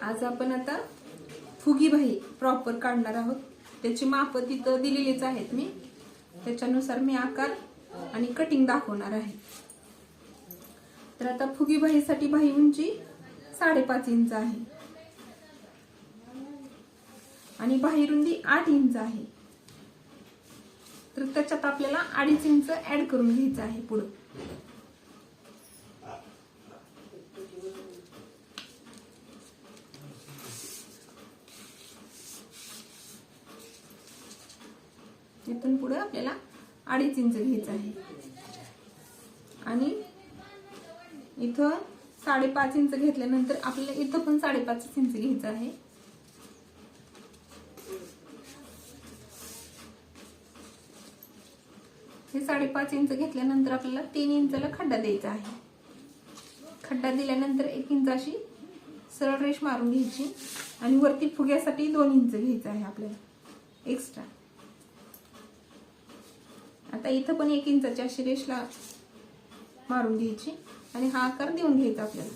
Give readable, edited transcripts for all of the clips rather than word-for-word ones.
आज आपण आता फुगी बाही प्रॉपर काढणार आहोत। त्याची माप तिथं दिलेलीच आहेत, मी त्याच्यानुसार मी आकार आणि कटिंग दाखवणार आहे। तर आता फुगी बाहीसाठी बाही उंची 5.5 इंच आहे आणि बाही रुंदी 8 इंच आहे। तर त्याच्यात आपल्याला 2.5 इंच ऍड करून घ्यायचं आहे पुढे। इथून पुढे आपल्याला 2.5 इंच घ्यायचं आहे आणि इथं 5.5 इंच घेतल्यानंतर आपल्याला इथं पण 5.5 इंच घ्यायचं आहे। हे 5.5 इंच घेतल्यानंतर आपल्याला 3 इंचला खड्डा द्यायचा आहे। खड्डा दिल्यानंतर 1 इंच अशी सरळ रेष मारून घ्यायची आणि वरती फुग्यासाठी 2 इंच घ्यायचं आहे आपल्याला एक्स्ट्रा। आता इथं पण 1 इंचाची अशी रेषला मारून घ्यायची आणि हा आकार देऊन घ्यायचा आपल्याला।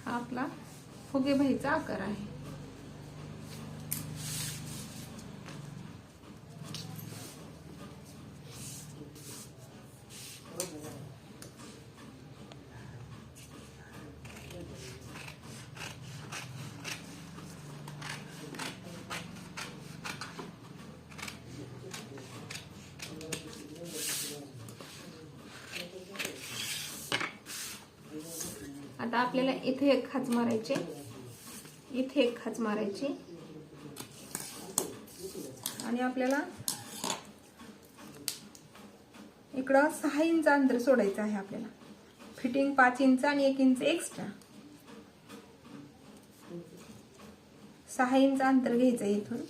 हा आपला फुगे बाहीचा आकार आहे। आता आपल्याला इथे एक खाच मारायचे, इथे एक खाच मारायची आणि आपल्याला इकडं 6 इंच अंतर सोडायचं आहे। आपल्याला फिटिंग 5 इंच आणि 1 इंच एक्स्ट्रा 6 इंच अंतर घ्यायचं। इथून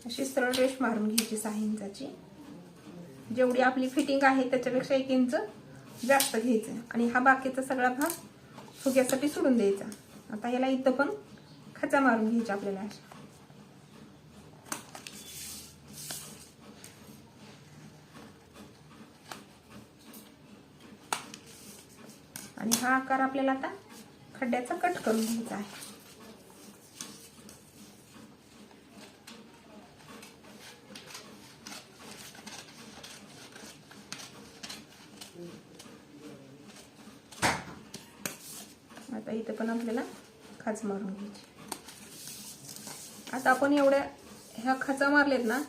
अशी सरळ रेष मारून घ्यायची 6 इंचाची। जेवढी आपली फिटिंग आहे त्याच्यापेक्षा 1 इंच जास्त घ्यायचं आणि हा बाकीचा सगळा भाग फुग्यासाठी सोडून द्यायचा। आता याला इथं पण खाचा मारून घ्यायचा आपल्याला अशा। आणि हा आकार आपल्याला आता खड्ड्याचा कट करून घ्यायचा आहे। आता इथे पण आपल्याला खाच मारून घ्यायची। आता आपण एवढ्या ह्या खाचा मारलेत ना,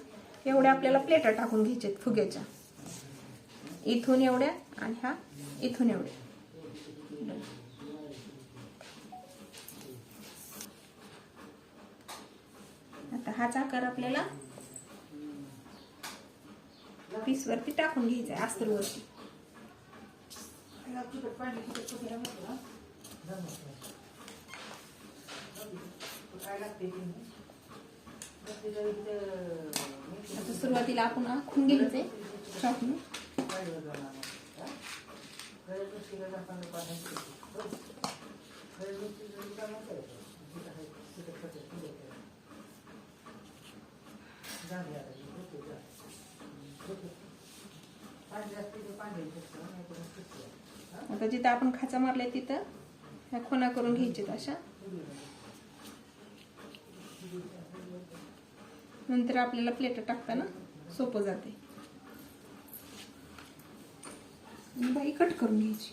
एवढ्या आपल्याला प्लेटा टाकून घ्यायच्यात फुग्याच्या। इथून एवढ्या आणि ह्या इथून एवढ्या। आता हाच आकार आपल्याला पीस वरती टाकून घ्यायचा आहे, अस्तर वरती। आता सुरुवातीला आपण आखून घ्यायचे चॉकने। आता जिथं आपण खाचा मारलाय तिथं ह्या खुणा करून घ्यायच्यात अशा। नंतर आपल्याला प्लेट टाकताना सोपं जाते। बाही कट करून घ्यायची।